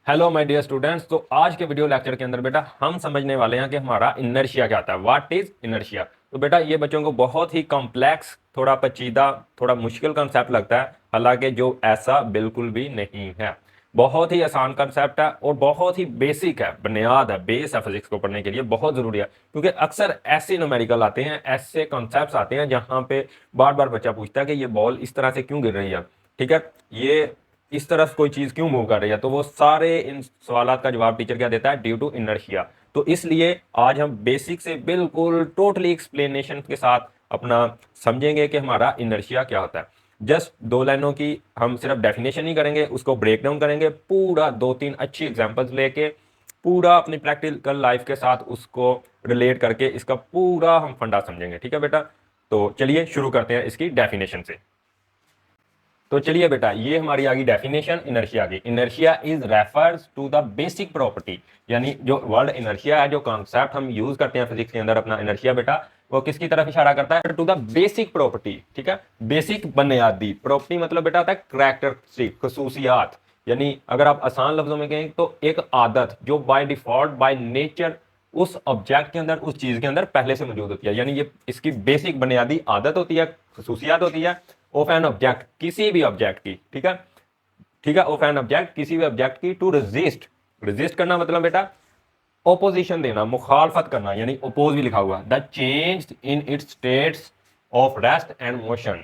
Hello my dear students. तो आज के वीडियो लेक्चर के अंदर बेटा हम समझने वाले हैं कि हमारा इनर्शिया क्या होता है। What is inertia. तो बेटा ये बच्चों को बहुत ही कॉम्प्लेक्स, थोड़ा पेचीदा, थोड़ा मुश्किल कंसेप्ट लगता है, हालांकि जो ऐसा बिल्कुल भी नहीं है। बहुत ही आसान कंसेप्ट है और बहुत ही बेसिक है, बुनियाद है, बेस है फिजिक्स को पढ़ने के लिए, बहुत जरूरी है। क्योंकि अक्सर ऐसे न्यूमेरिकल आते हैं, ऐसे कॉन्सेप्ट्स आते हैं जहां पे बार बार बच्चा पूछता है कि ये बॉल इस तरह से क्यों गिर रही है, ठीक है, ये इस तरफ कोई चीज क्यों मूव कर रही है। तो वो सारे इन सवालों का जवाब टीचर क्या देता है, ड्यू टू इनर्शिया। तो इसलिए आज हम बेसिक से बिल्कुल टोटली एक्सप्लेनेशन के साथ अपना समझेंगे कि हमारा इनर्शिया क्या होता है। जस्ट दो लाइनों की हम सिर्फ डेफिनेशन ही करेंगे, उसको ब्रेक डाउन करेंगे, पूरा दो तीन अच्छी एग्जांपल्स लेके पूरा अपनी प्रैक्टिकल लाइफ के साथ उसको रिलेट करके इसका पूरा हम फंडा समझेंगे। ठीक है बेटा, तो चलिए शुरू करते हैं इसकी डेफिनेशन से। तो चलिए बेटा, ये हमारी आ गई डेफिनेशन इनर्शिया की। Inertia is refers to the basic property, यानी जो वर्ड इनर्शिया है, जो कॉन्सेप्ट हम यूज करते हैं फिजिक्स के अंदर अपना इनर्शिया बेटा, वो किसकी तरफ इशारा करता है, टू द बेसिक प्रॉपर्टी। ठीक है, बेसिक बुनियादी प्रॉपर्टी मतलब बेटा होता है करैक्टरिस्टिक, खसूसियात। यानी अगर आप आसान लफ्जों में कहें तो एक आदत जो बाय डिफॉल्ट बाय नेचर उस ऑब्जेक्ट के अंदर, उस चीज के अंदर पहले से मौजूद होती है। यानी ये इसकी बेसिक बुनियादी आदत होती है, खसूसियात होती है ऑफ एन ऑब्जेक्ट, किसी भी ऑब्जेक्ट की। ठीक है, ठीक है, ऑफ एन ऑब्जेक्ट, किसी भी ऑब्जेक्ट की, टू रेजिस्ट। रेजिस्ट करना मतलब बेटा ओपोजिशन देना, मुखालफत करना, यानी ओपोज भी लिखा हुआ, the change in its states of rest and motion.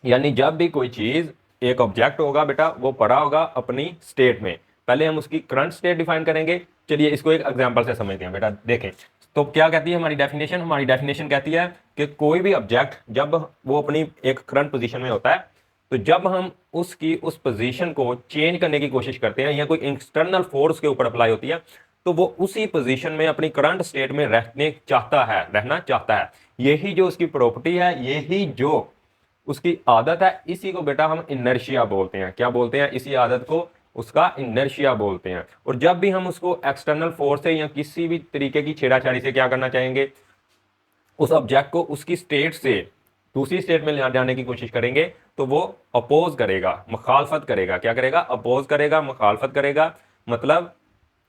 यानी जब भी कोई चीज, एक ऑब्जेक्ट होगा बेटा, वो पड़ा होगा अपनी स्टेट में, पहले हम उसकी करंट स्टेट डिफाइन करेंगे। चलिए इसको एक एग्जांपल से समझते हैं बेटा। देखें तो क्या कहती है हमारी डेफिनेशन, हमारी डेफिनेशन कहती है कि कोई भी ऑब्जेक्ट जब वो अपनी एक करंट पोजीशन में होता है, तो जब हम उसकी उस पोजीशन को चेंज करने की कोशिश करते हैं या कोई एक्सटर्नल फोर्स के ऊपर अप्लाई होती है, तो वो उसी पोजीशन में अपनी करंट स्टेट में रहना चाहता है। यही जो उसकी प्रॉपर्टी है, यही जो उसकी आदत है, इसी को बेटा हम इनर्शिया बोलते हैं। क्या बोलते हैं? इसी आदत को उसका इनर्शिया बोलते हैं। और जब भी हम उसको एक्सटर्नल फोर्स से या किसी भी तरीके की छेड़ाछाड़ी से क्या करना चाहेंगे, उस ऑब्जेक्ट को उसकी स्टेट से दूसरी स्टेट में ले जाने की कोशिश करेंगे, तो वो अपोज करेगा, मुखालफत करेगा। क्या करेगा? अपोज करेगा, मुखालफत करेगा, मतलब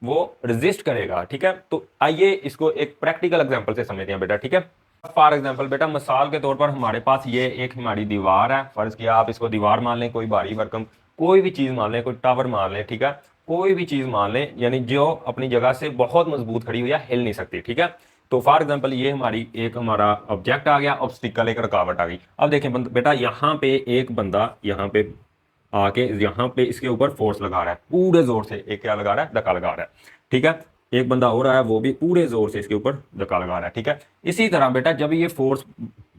वो रेजिस्ट करेगा। ठीक है, तो आइए इसको एक प्रैक्टिकल एग्जांपल से समझते हैं बेटा। ठीक है, फॉर एग्जांपल बेटा, मिसाल के तौर पर हमारे पास ये एक हमारी दीवार है, फर्ज किया आप इसको दीवार मान लें, कोई भारी भरकम कोई भी चीज मान लें, कोई टावर मान लें, ठीक है, कोई भी चीज मान लें, यानी जो अपनी जगह से बहुत मजबूत खड़ी हुई है, हिल नहीं सकती। ठीक है, तो फॉर एग्जांपल ये हमारा ऑब्जेक्ट आ गया, ऑब्स्टिकल, एक रुकावट आ गई। अब देखें बेटा, यहाँ पे एक बंदा यहाँ पे आके यहाँ पे इसके ऊपर फोर्स लगा रहा है पूरे जोर से, एक क्या लगा रहा है, धक्का लगा रहा है। ठीक है, एक बंदा हो रहा है, वो भी पूरे जोर से इसके ऊपर धक्का लगा रहा है। ठीक है, इसी तरह बेटा जब ये फोर्स,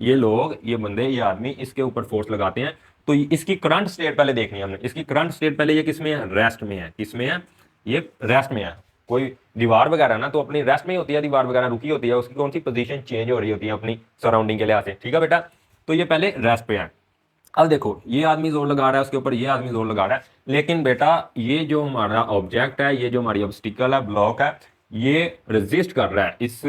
ये लोग, ये बंदे, ये आदमी इसके ऊपर फोर्स लगाते हैं, तो इसकी करंट स्टेट पहले देखनी है हमने। इसकी करंट स्टेट पहले ये किसमें है? रेस्ट में है। किसमें है? ये रेस्ट में है। कोई दीवार वगैरह ना तो अपनी रेस्ट में ही होती है, दीवार वगैरह रुकी होती है, उसकी कौन सी पोजीशन चेंज हो रही होती है अपनी सराउंडिंग के लिहाज से। ठीक है बेटा, तो ये पहले रेस्ट पे है। अब देखो ये आदमी जोर लगा रहा है उसके ऊपर, ये आदमी जोर लगा रहा है, लेकिन बेटा ये जो हमारा ऑब्जेक्ट है, ये जो हमारी ऑब्स्टिकल है, ब्लॉक है, ये रेजिस्ट कर रहा है इस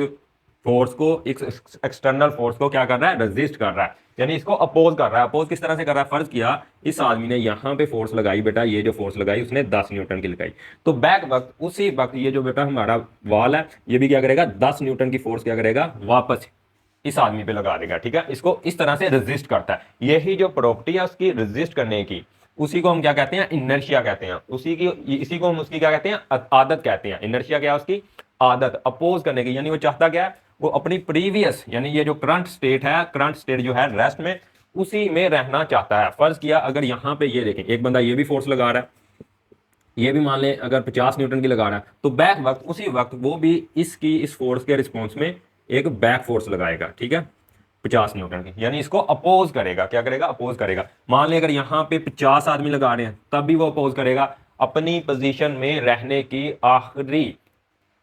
फोर्स को, इस एक्सटर्नल फोर्स को क्या कर रहा है? रेजिस्ट कर रहा है, यानी इसको अपोज कर रहा है। अपोज किस तरह से कर रहा है? फर्ज किया इस आदमी ने यहाँ पे फोर्स लगाई बेटा, ये जो फोर्स लगाई उसने 10 न्यूटन की लगाई, तो बैक वक्त उसी वक्त ये जो बेटा हमारा वाल है, ये भी क्या करेगा? 10 न्यूटन की फोर्स क्या करेगा? वापस इस आदमी पे लगा देगा। ठीक है, इसको इस तरह से रेजिस्ट करता है। यही जो प्रॉपर्टी है उसकी रेजिस्ट करने की, उसी को हम क्या कहते हैं? इनर्शिया कहते हैं। इसी को हम उसकी क्या कहते हैं? आदत कहते हैं। इनर्शिया क्या है? उसकी आदत, अपोज करने की। यानी वो चाहता क्या है? वो अपनी प्रीवियस, यानी ये जो करंट स्टेट है, करंट स्टेट जो है रेस्ट में, उसी में रहना चाहता है। फर्ज किया अगर यहाँ पे ये देखें, एक बंदा ये भी फोर्स लगा रहा है, ये भी मान लें अगर 50 न्यूटन की लगा रहा है, तो बैक वक्त उसी वक्त वो भी इसकी इस फोर्स के रिस्पॉन्स में एक बैक फोर्स लगाएगा। ठीक है, 50 न्यूटन की, यानी इसको अपोज करेगा। क्या करेगा? अपोज करेगा। मान लें अगर यहाँ पे 50 आदमी लगा रहे हैं, तब भी वो अपोज करेगा, अपनी पोजीशन में रहने की आखिरी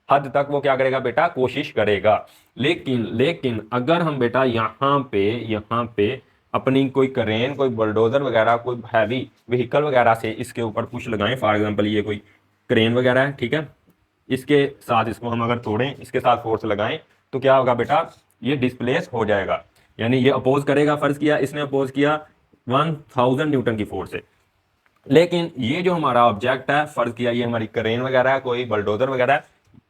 हद तक वो क्या करेगा बेटा? कोशिश करेगा। लेकिन लेकिन अगर हम बेटा यहाँ पे अपनी कोई क्रेन, कोई बुलडोजर वगैरह, कोई हैवी व्हीकल वगैरह से इसके ऊपर पुश लगाएं, फॉर एग्जांपल ये कोई क्रेन वगैरह है, ठीक है, इसके साथ इसको हम अगर तोड़ें, इसके साथ फोर्स लगाएं, तो क्या होगा बेटा? ये डिस्प्लेस हो जाएगा, यानी ये अपोज करेगा। फर्ज किया इसने अपोज किया 1000 न्यूटन की फोर्स से, लेकिन ये जो हमारा ऑब्जेक्ट है, फर्ज किया ये हमारी क्रेन वगैरह है, कोई बलडोजर वगैरह है,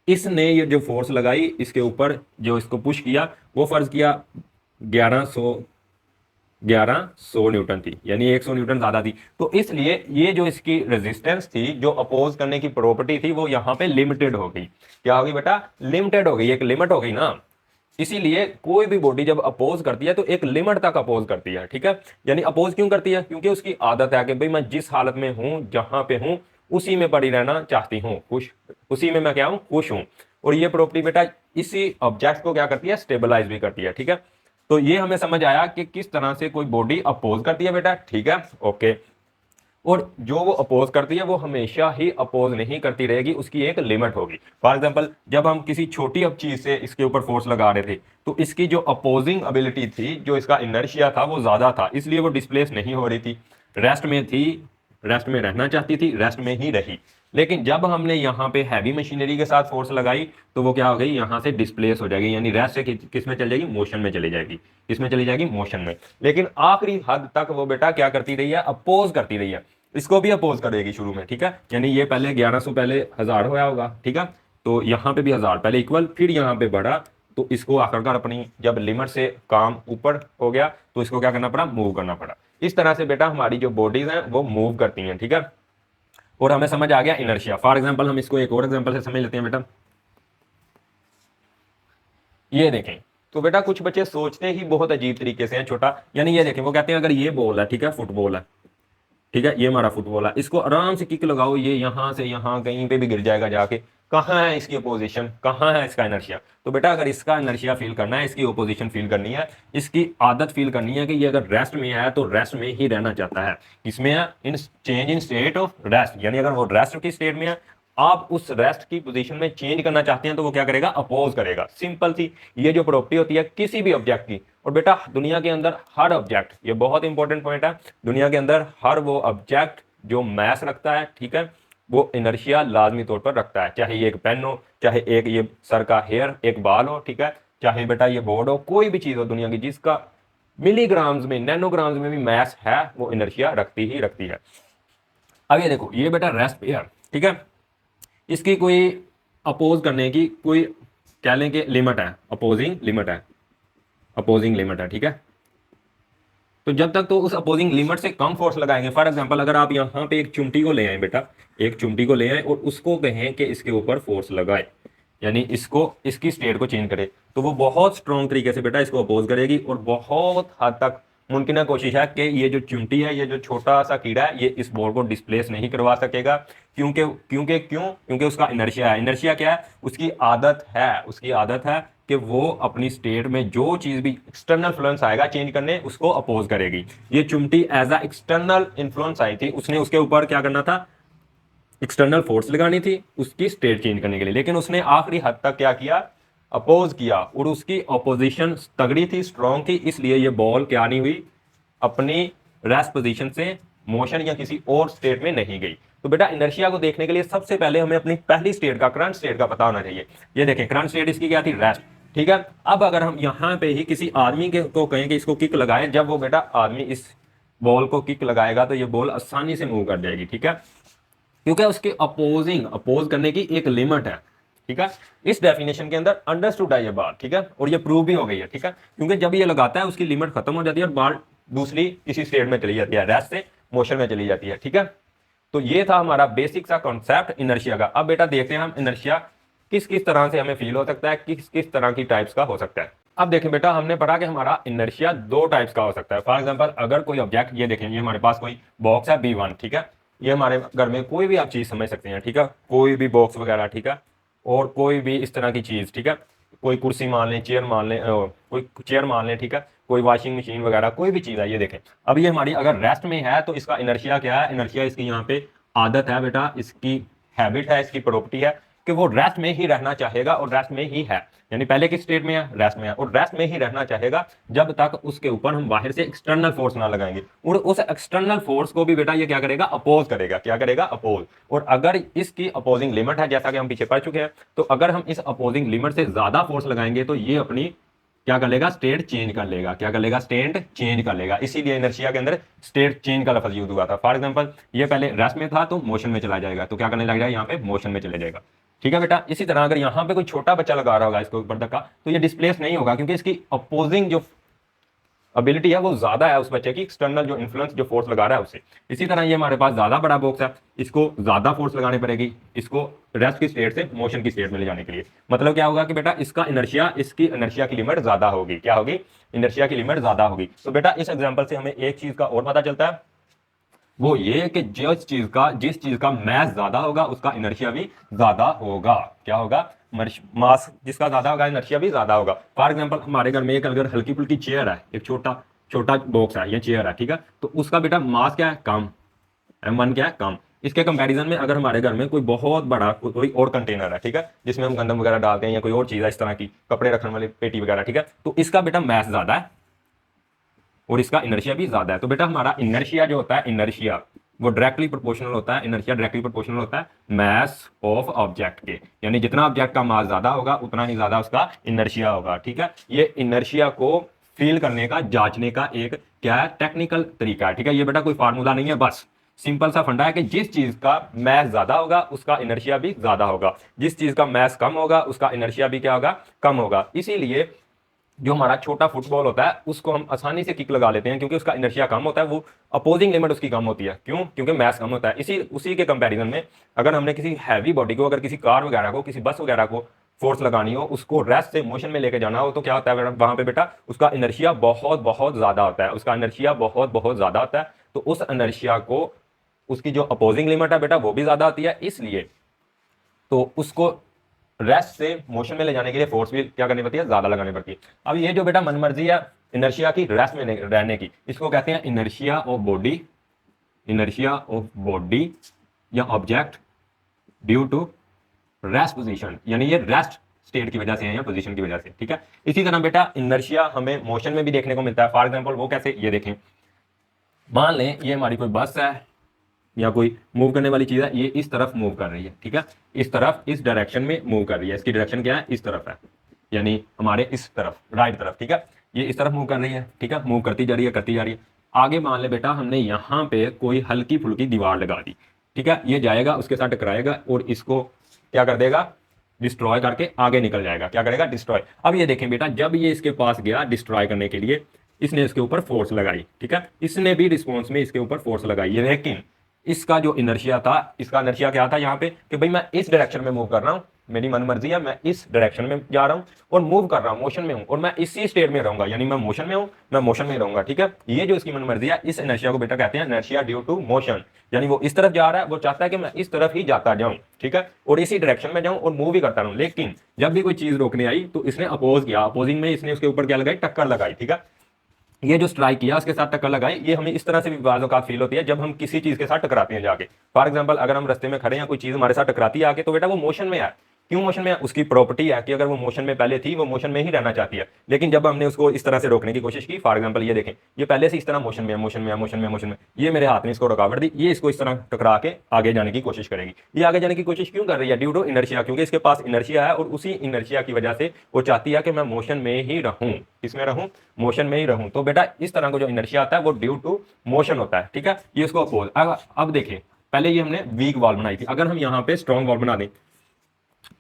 इसने ये जो फोर्स लगाई इसके ऊपर, जो इसको पुश किया, वो फर्ज किया 1100 न्यूटन थी, यानी 100 न्यूटन ज्यादा थी। तो इसलिए ये जो इसकी रेजिस्टेंस थी, जो अपोज करने की प्रॉपर्टी थी, वो यहाँ पे लिमिटेड हो गई। क्या होगी बेटा? लिमिटेड हो गई, एक लिमिट हो गई ना। इसीलिए कोई भी बॉडी जब अपोज करती है तो एक लिमिट तक अपोज करती है, ठीक है। यानी अपोज क्यों करती है? क्योंकि उसकी आदत है कि भाई मैं जिस हालत में हूं, जहां पे हूं, उसी में पड़ी रहना चाहती हूं, खुश, उसी में मैं क्या हूं, खुश हूं। और ये प्रॉपर्टी बेटा इसी ऑब्जेक्ट को क्या करती है? स्टेबलाइज भी करती है, ठीक है। तो ये हमें समझ आया कि किस तरह से कोई बॉडी अपोज करती है बेटा, ठीक है, ओके। और जो वो अपोज करती है वो हमेशा ही अपोज नहीं करती रहेगी, उसकी एक लिमिट होगी। फॉर एग्जांपल, जब हम किसी छोटी अब चीज से इसके ऊपर फोर्स लगा रहे थे, तो इसकी जो अपोजिंग एबिलिटी थी, जो इसका इनर्शिया था, वो ज्यादा था, इसलिए वो डिस्प्लेस नहीं हो रही थी, रेस्ट में थी, रेस्ट में रहना चाहती थी, रेस्ट में ही रही। लेकिन जब हमने यहाँ पे हैवी मशीनरी के साथ फोर्स लगाई, तो वो क्या हो गई? यहाँ से डिस्प्लेस हो जाएगी, यानी रेस्ट से किस में चली जाएगी? मोशन में चली जाएगी। किस में चली जाएगी? मोशन में। लेकिन आखिरी हद तक वो बेटा क्या करती रही है? अपोज करती रही है। इसको भी अपोज करेगी शुरू में, ठीक है। यानी ये पहले 1100, पहले 1000 होया होगा, ठीक है। तो यहाँ पे भी 1000 पहले इक्वल, फिर यहाँ पे बढ़ा, तो इसको आखिरकार अपनी जब लिमिट से काम ऊपर हो गया, तो इसको क्या करना पड़ा? मूव करना पड़ा। इस तरह से बेटा हमारी जो बॉडीज हैं वो मूव करती हैं, ठीक है। और हमें समझ आ गया इनर्शिया। फॉर एग्जांपल हम इसको एक और एग्जांपल से समझ लेते हैं बेटा। ये देखें, तो बेटा कुछ बच्चे सोचते ही बहुत अजीब तरीके से हैं, छोटा, यानी ये देखें, वो कहते हैं अगर ये बॉल है, ठीक है, फुटबॉल है, ठीक है, ये हमारा फुटबॉल है, इसको आराम से किक लगाओ, ये यहां से यहां कहीं पे भी गिर जाएगा जाके। कहाँ है इसकी अपोजिशन? कहाँ है इसका इनर्शिया? तो बेटा अगर इसका इनर्शिया फील करना है, इसकी अपोजिशन फील करनी है, इसकी आदत फील करनी है कि ये अगर रेस्ट में है तो रेस्ट में ही रहना चाहता है। इसमें है in change in state of rest, यानी अगर वो रेस्ट की स्टेट में है, आप उस रेस्ट की पोजीशन में चेंज करना चाहते हैं, तो वो क्या करेगा? अपोज करेगा। सिंपल सी ये जो प्रॉपर्टी होती है किसी भी ऑब्जेक्ट की। और बेटा दुनिया के अंदर हर ऑब्जेक्ट, ये बहुत इंपॉर्टेंट पॉइंट है, दुनिया के अंदर हर वो ऑब्जेक्ट जो मैस रखता है, ठीक है, वो इनर्शिया लाजमी तौर पर रखता है। चाहे ये एक पेन हो, चाहे एक ये सर का हेयर, एक बाल हो, ठीक है, चाहे बेटा ये बोर्ड हो, कोई भी चीज हो दुनिया की जिसका मिलीग्राम्स में, नैनोग्राम्स में भी मैस है, वो इनर्शिया रखती ही रखती है। अब ये देखो, ये बेटा रेस्ट पे है, ठीक है, इसकी कोई अपोज करने की कोई कह लें कि लिमिट है, अपोजिंग लिमिट है, अपोजिंग लिमिट है, ठीक है। तो जब तक तो उस अपोजिंग लिमिट से कम फोर्स लगाएंगे, फॉर एग्जांपल अगर आप यहाँ पे एक चिमटी को ले आए बेटा, एक चिमटी को ले आए और उसको कहें कि इसके ऊपर फोर्स लगाए, यानी इसको, इसकी स्टेट को चेंज करे, तो वो बहुत स्ट्रॉन्ग तरीके से बेटा इसको अपोज करेगी। और बहुत हद तक मुमकिन कोशिश है कि ये जो चिमटी है, ये जो छोटा सा कीड़ा है, ये इस बॉल को डिस्प्लेस नहीं करवा सकेगा। क्योंकि उसका इनर्शिया है। इनर्शिया क्या है? उसकी आदत है, उसकी आदत है कि वो अपनी स्टेट में जो चीज भी एक्सटर्नल इन्फ्लुएंस आएगा चेंज करने, उसको अपोज करेगी। ये चिमटी एज अ एक्सटर्नल इन्फ्लुएंस आई थी, उसने उसके ऊपर क्या करना था? एक्सटर्नल फोर्स लगानी थी उसकी स्टेट चेंज करने के लिए, लेकिन उसने आखिरी हद तक क्या किया? अपोज किया। और उसकी अपोजिशन तगड़ी थी, स्ट्रॉन्ग थी, इसलिए ये बॉल क्या नहीं हुई? अपनी रेस्ट पोजीशन से मोशन या किसी और स्टेट में नहीं गई। तो बेटा इनर्शिया को देखने के लिए सबसे पहले हमें अपनी पहली स्टेट का, करंट स्टेट का पता होना चाहिए। ये देखें, करंट स्टेट इसकी क्या थी? रेस्ट, ठीक है। अब अगर हम यहाँ पे ही किसी आदमी के को कहें कि इसको किक लगाएं, जब वो बेटा आदमी इस बॉल को किक लगाएगा तो ये बॉल आसानी से मूव कर जाएगी, ठीक है, क्योंकि उसके अपोज करने की एक लिमिट है, ठीक है। इस डेफिनेशन के अंदर अंडरस्टूड है ये बात, ठीक है, और ये प्रूव भी हो गई है, ठीक है, क्योंकि जब ये लगाता है उसकी लिमिट खत्म हो जाती है और बॉल दूसरी किसी स्टेट में चली जाती है, रेस्ट से मोशन में चली जाती है, ठीक है। तो ये था हमारा बेसिक सा कॉन्सेप्ट इनर्शिया का। अब बेटा देखते हैं हम इनर्शिया किस किस तरह से हमें फील हो सकता है, किस किस तरह की टाइप्स का हो सकता है। अब देखें बेटा, हमने पढ़ा कि हमारा इनर्शिया दो टाइप्स का हो सकता है। फॉर एग्जांपल अगर कोई ऑब्जेक्ट, ये देखें, ये हमारे पास कोई बॉक्स है B1, ठीक है, ये हमारे घर में कोई भी आप चीज समझ सकते हैं, ठीक है, कोई भी बॉक्स वगैरह, ठीक है, और कोई भी इस तरह की चीज, ठीक है, कोई कुर्सी मान लें, चेयर मान लें, कोई चेयर मान लें, ठीक है, कोई वॉशिंग मशीन वगैरह, कोई भी चीज है, ये देखें। अब ये हमारी अगर रेस्ट में है तो इसका इनर्शिया क्या है? इनर्शिया इसकी यहाँ पे आदत है बेटा, इसकी हैबिट है, इसकी प्रॉपर्टी है कि वो रेस्ट में ही रहना चाहेगा, और रेस्ट में ही है, यानी पहले किस स्टेट में है? रेस्ट में है, और रेस्ट में ही रहना चाहेगा जब तक उसके ऊपर हम बाहर से एक्सटर्नल फोर्स ना लगाएंगे। और उस एक्सटर्नल फोर्स को भी बेटा ये क्या करेगा? अपोज करेगा। क्या करेगा? अपोज। और अगर इसकी अपोजिंग लिमिट है, जैसा कि हम पीछे पढ़ चुके हैं, तो अगर हम इस अपोजिंग लिमिट से ज्यादा फोर्स लगाएंगे तो ये अपनी क्या कर लेगा, स्टेट चेंज कर लेगा। क्या कर लेगा, स्टेट चेंज कर लेगा। इसीलिए इनर्शिया के अंदर स्टेट चेंज का लफ्ज यूज हुआ था। फॉर एग्जांपल ये पहले रेस्ट में था तो मोशन में चला जाएगा, तो क्या करने लग जाएगा, यहाँ पे मोशन में चले जाएगा। ठीक है बेटा। इसी तरह अगर यहाँ पे कोई छोटा बच्चा लगा रहा होगा इसके ऊपर धक्का, तो ये डिस्प्लेस नहीं होगा, क्योंकि इसकी अपोजिंग जो एबिलिटी है वो ज्यादा है उस बच्चे की, एक्सटर्नल जो इन्फ्लुएंस जो फोर्स लगा रहा है उससे। इसी तरह ये हमारे पास ज्यादा बड़ा बॉक्स है, इसको ज्यादा फोर्स लगानी पड़ेगी इसको रेस्ट की स्टेट से मोशन की स्टेट में ले जाने के लिए। मतलब क्या होगा कि बेटा इसका इनर्शिया, इसकी इनर्शिया की लिमिट ज्यादा होगी। क्या होगी, इनर्शिया की लिमिट ज्यादा होगी। तो बेटा इस एग्जाम्पल से हमें एक चीज का और पता चलता है, वो ये कि जिस चीज का मैस ज्यादा होगा उसका इनर्शिया भी ज्यादा होगा। क्या होगा, मास जिसका ज्यादा होगा इनर्शिया भी ज्यादा होगा। फॉर एग्जांपल हमारे घर में एक अगर हल्की फुल्की चेयर है, एक छोटा छोटा बॉक्स है, ये चेयर है, ठीक है, तो उसका बेटा मास क्या है, कम, m1 क्या है, कम। इसके कंपैरिजन में अगर हमारे घर में कोई बहुत बड़ा कोई और कंटेनर है, ठीक है, जिसमें हम गंदम वगैरह डालते हैं या कोई और चीज है इस तरह की, कपड़े रखने वाली पेटी वगैरह, ठीक है, तो इसका बेटा मैस ज्यादा है और इसका इनर्शिया भी ज्यादा है। तो बेटा हमारा इनर्शिया जो होता है, इनर्शिया वो डायरेक्टली प्रोपोर्शनल होता है, इनर्शिया डायरेक्टली प्रोपोर्शनल होता है मैस ऑफ ऑब्जेक्ट के। यानी जितना ऑब्जेक्ट का मास ज्यादा होगा उतना ही ज्यादा उसका इनर्शिया होगा। ठीक है, ये इनर्शिया को फील करने का, जांचने का एक क्या है, टेक्निकल तरीका है। ठीक है, ये बेटा कोई फार्मूला नहीं है, बस सिंपल सा फंडा है कि जिस चीज का मैस ज्यादा होगा उसका इनर्शिया भी ज्यादा होगा, जिस चीज का मैस कम होगा उसका इनर्शिया भी क्या होगा, कम होगा। इसीलिए जो हमारा छोटा फुटबॉल होता है उसको हम आसानी से किक लगा लेते हैं, क्योंकि उसका इनर्शिया कम होता है, वो अपोजिंग लिमिट उसकी कम होती है। क्यों, क्योंकि मैस कम होता है। उसी के कंपैरिजन में अगर हमने किसी हैवी बॉडी को, अगर किसी कार वगैरह को, किसी बस वगैरह को फोर्स लगानी हो, उसको रेस्ट से मोशन में लेके जाना हो, तो क्या होता है वहां पे बेटा उसका इनर्शिया बहुत बहुत ज्यादा होता है, उसका इनर्शिया बहुत बहुत ज्यादा होता है। तो उस इनर्शिया को, उसकी जो अपोजिंग लिमिट है बेटा वो भी ज्यादा होती है, इसलिए तो उसको रेस्ट से मोशन में ले जाने के लिए फोर्स भी क्या करनी पड़ती है, ज्यादा लगानी पड़ती है। अब ये जो बेटा मनमर्जी है इनर्शिया की रेस्ट में रहने की, इसको कहते हैं inertia of body, inertia of body या object due to rest position, यानी ये रेस्ट स्टेट की वजह से है या पोजीशन की वजह से। ठीक है, इसी तरह बेटा इनर्शिया हमें मोशन में भी देखने को मिलता है। फॉर एग्जांपल वो कैसे, ये देखें, मान लें ये हमारी कोई बस है या कोई मूव करने वाली चीज है, ये इस तरफ मूव कर रही है, ठीक है, इस तरफ, इस डायरेक्शन में मूव कर रही है, इसकी डायरेक्शन क्या है, इस तरफ है, यानी हमारे इस तरफ, राइट तरफ। ठीक है, ये इस तरफ मूव कर रही है, ठीक है, मूव करती जा रही है, करती जा रही है। आगे मान ले बेटा हमने यहाँ पे कोई हल्की फुल्की दीवार लगा दी, ठीक है, ये जाएगा उसके साथ टकराएगा और इसको क्या कर देगा, डिस्ट्रॉय करके आगे निकल जाएगा। क्या करेगा, डिस्ट्रॉय। अब ये देखें बेटा, जब ये इसके पास गया डिस्ट्रॉय करने के लिए, इसने इसके ऊपर फोर्स लगाई, ठीक है, इसने भी रिस्पॉन्स में इसके ऊपर फोर्स लगाई, लेकिन इसका जो इनर्शिया था, इसका इनर्शिया क्या था यहाँ पे कि भाई मैं इस डायरेक्शन में मूव कर रहा हूँ, मेरी मन मर्जी है, मैं इस डायरेक्शन में जा रहा हूँ और मूव कर रहा हूँ, मोशन में हूँ, और मैं इसी स्टेट में रहूंगा, यानी मैं मोशन में हूँ, मैं मोशन में रहूंगा। ठीक है, ये जो इसकी मन मर्जी है, इस इनर्शिया को बेटा कहते हैं इनर्शिया ड्यू टू मोशन। यानी वो इस तरफ जा रहा है, वो चाहता है कि मैं इस तरफ ही जाता जाऊं, ठीक है, और इसी डायरेक्शन में जाऊं और मूव भी करता रहूं। लेकिन जब भी कोई चीज रोकने आई तो इसने अपोज किया, अपोजिंग में इसने उसके ऊपर क्या लगाई, टक्कर लगाई। ठीक है, ये जो स्ट्राइक किया उसके साथ टक्कर लगाई, ये हमें इस तरह से भी बाज़ औक़ात फील होती है जब हम किसी चीज के साथ टकराते हैं जाके। फॉर एग्जांपल अगर हम रास्ते में खड़े हैं, कोई चीज हमारे साथ टकराती है आके, तो बेटा वो मोशन में है। क्यों मोशन में है, उसकी प्रॉपर्टी है कि अगर वो मोशन में पहले थी, वो मोशन में ही रहना चाहती है। लेकिन जब हमने उसको इस तरह से रोकने की कोशिश की, फॉर एग्जांपल ये देखें, ये पहले से इस तरह मोशन में है, मोशन में है, मोशन में है, मोशन में, ये मेरे हाथ में इसको रुकावट दी, ये इसको इस तरह टकरा के आगे जाने की कोशिश करेगी। ये आगे जाने की कोशिश क्यों कर रही है, ड्यू टू इनर्शिया, क्योंकि इसके पास इनर्शिया है और उसी इनर्शिया की वजह से वो चाहती है कि मैं मोशन में ही रहूं, किसमें रहूं, मोशन में ही रहूं। तो बेटा इस तरह का जो इनर्शिया आता है वो ड्यू टू मोशन होता है। ठीक है, ये उसको अपोज। अब देखें, पहले ये हमने वीक वॉल बनाई थी, अगर हम यहाँ पे स्ट्रॉन्ग वॉल बना दें,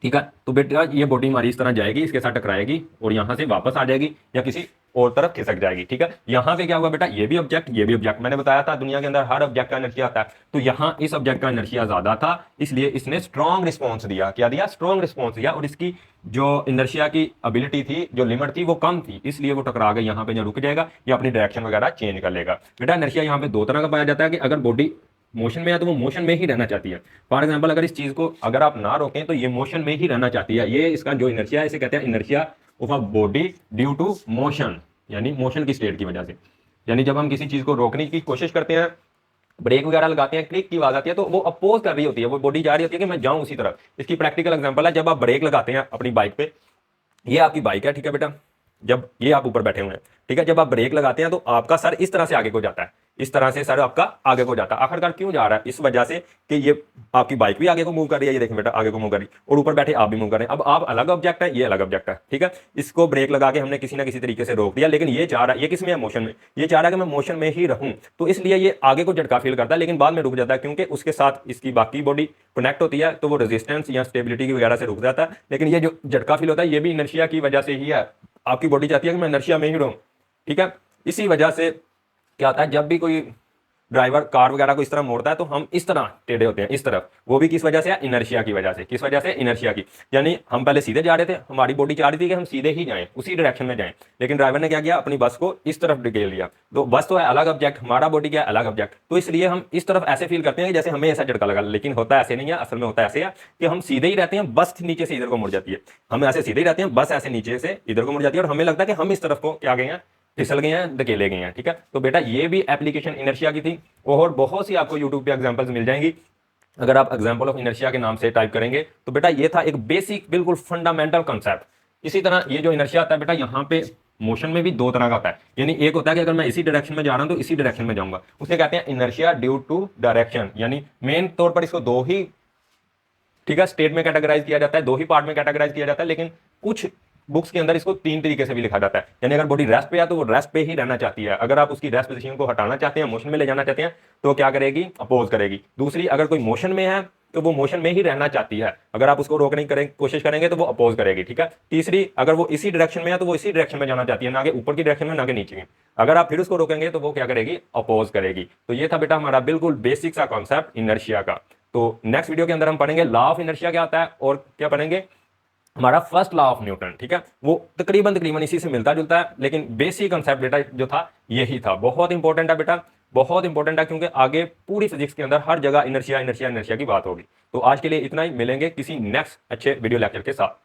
ठीक है, तो बेटा ये बॉडी हमारी इस तरह जाएगी, इसके साथ टकराएगी और यहां से वापस आ जाएगी या किसी और तरफ खिसक जाएगी। ठीक है, यहां पे क्या हुआ बेटा, ये भी ऑब्जेक्ट, ये भी ऑब्जेक्ट, मैंने बताया था दुनिया के अंदर हर ऑब्जेक्ट का इनर्शिया आता है, तो यहां इस ऑब्जेक्ट का इनर्शिया ज्यादा था, इसलिए इसने स्ट्रॉन्ग रिस्पॉन्स दिया। क्या दिया, स्ट्रॉन्ग रिस्पॉन्स दिया, और इसकी जो इनर्शिया की एबिलिटी थी, जो लिमिट थी, वो कम थी, इसलिए वो टकरा गई, यहाँ पे जो रुक जाएगा या अपनी डायरेक्शन वगैरह चेंज कर लेगा। बेटा इनर्शिया यहाँ पे दो तरह का पाया जाता है कि अगर बॉडी मोशन में है तो वो मोशन में ही रहना चाहती है। फॉर एग्जांपल अगर इस चीज को अगर आप ना रोकें तो ये मोशन में ही रहना चाहती है, ये इसका जो इनर्शिया है इसे कहते हैं inertia of a body due to motion, यानी मोशन की स्टेट की वजह से। यानी जब हम किसी चीज को रोकने की कोशिश करते हैं, ब्रेक वगैरह लगाते हैं, क्लिक की आवाज आती है, तो वो अपोज कर रही होती है, वो बॉडी जा रही होती है कि मैं जाऊं उसी तरफ। इसकी प्रैक्टिकल एग्जांपल है, जब आप ब्रेक लगाते हैं अपनी बाइक पे, ये आपकी बाइक है, ठीक है बेटा, जब ये आप ऊपर बैठे हुए हैं, ठीक है, जब आप ब्रेक लगाते हैं तो आपका सर इस तरह से आगे को जाता है, इस तरह से सर आपका आगे को जाता है। आखिरकार क्यों जा रहा है? इस वजह से कि ये आपकी बाइक भी आगे को मूव कर रही है, ये देखें बेटा आगे को मूव कर रही है, और ऊपर बैठे आप भी मूव कर रहे हैं। अब आप अलग ऑब्जेक्ट है, ये अलग ऑब्जेक्ट है, ठीक है। इसको ब्रेक लगा के हमने किसी ना किसी तरीके से रोक दिया, लेकिन ये चाह रहा है, ये किस में है? मोशन में। ये चाह रहा है कि मैं मोशन में ही रहूं, तो इसलिए ये आगे को झटका फील करता है, लेकिन बाद में रुक जाता है, क्योंकि उसके साथ इसकी बाकी बॉडी कनेक्ट होती है, तो वो रेजिस्टेंस या स्टेबिलिटी की वगैरह से रुक जाता है। लेकिन ये जो झटका फील होता है, ये भी इनर्शिया की वजह से ही है। आपकी बॉडी चाहती है कि मैं इनर्शिया में ही रहूं, ठीक है। इसी वजह से क्या होता है, जब भी कोई ड्राइवर कार वगैरह को इस तरह मोड़ता है तो हम इस तरह टेढ़े होते हैं, इस तरफ। वो भी किस वजह से है? इनर्शिया की वजह से। किस वजह से? इनर्शिया की। यानी हम पहले सीधे जा रहे थे, हमारी बॉडी चाह रही थी कि हम सीधे ही जाएं, उसी डायरेक्शन में जाएं, लेकिन ड्राइवर ने क्या किया? अपनी बस को इस तरफ ढकेल लिया। तो बस तो है अलग ऑब्जेक्ट, हमारा बॉडी क्या है? अलग ऑब्जेक्ट। तो इसलिए हम इस तरफ ऐसे फील करते हैं कि जैसे हमें ऐसा झटका लगा, लेकिन होता ऐसे नहीं है। असल में होता ऐसे है कि हम सीधे ही रहते हैं, बस नीचे से इधर को मुड़ जाती है। हम ऐसे सीधे ही रहते हैं, बस ऐसे नीचे से इधर को मुड़ जाती है, और हमें लगता है कि हम इस तरफ को क्या गए हैं? फिसल गए हैं, धकेले गए हैं, ठीक है। तो बेटा ये भी एप्लीकेशन इनर्शिया की थी, और बहुत सी आपको यूट्यूब पे एग्जांपल्स मिल जाएंगी। अगर आप एग्जांपल ऑफ इनर्शिया के नाम से टाइप करेंगे तो बेटा ये था एक बेसिक बिल्कुल फंडामेंटल कॉन्सेप्ट। इसी तरह ये जो इनर्शिया आता है बेटा, यहाँ पे मोशन में भी दो तरह का होता है। यानी एक होता है कि अगर मैं इसी डायरेक्शन में जा रहा हूं तो इसी डायरेक्शन में जाऊंगा, उसे कहते हैं इनर्शिया ड्यू टू डायरेक्शन। यानी मेन तौर पर इसको दो ही, ठीक है, स्टेट में कैटेगराइज किया जाता है, दो ही पार्ट में कैटेगराइज किया जाता है, लेकिन कुछ बुक्स के अंदर इसको तीन तरीके से भी लिखा जाता है। यानी अगर बॉडी रेस्ट पे है तो वो रेस्ट पे ही रहना चाहती है, अगर आप उसकी रेस्ट पोजीशन को हटाना चाहते हैं, मोशन में ले जाना चाहते हैं, तो क्या करेगी? अपोज करेगी। दूसरी, अगर कोई मोशन में है तो वो मोशन में ही रहना चाहती है, अगर आप उसको रोकने की कोशिश करेंगे तो वो अपोज करेगी, ठीक है। तीसरी, अगर वो इसी डायरेक्शन में है तो वो इसी डायरेक्शन में जाना चाहती है, ना कि ऊपर की डायरेक्शन में, ना कि नीचे की। अगर आप फिर उसको रोकेंगे तो वो क्या करेगी? अपोज करेगी। तो ये था बेटा हमारा बिल्कुल बेसिक सा कॉन्सेप्ट इनर्शिया का। तो नेक्स्ट वीडियो के अंदर हम पढ़ेंगे लॉ ऑफ इनर्शिया क्या होता है, और क्या पढ़ेंगे? हमारा फर्स्ट लॉ ऑफ न्यूटन, ठीक है। वो तकरीबन इसी से मिलता जुलता है, लेकिन बेसिक कंसेप्ट बेटा जो था यही था। बहुत इंपॉर्टेंट है बेटा, बहुत इंपॉर्टेंट है, क्योंकि आगे पूरी फिजिक्स के अंदर हर जगह इनर्शिया इनर्शिया इनर्शिया की बात होगी। तो आज के लिए इतना ही, मिलेंगे किसी नेक्स्ट अच्छे वीडियो लेक्चर के साथ।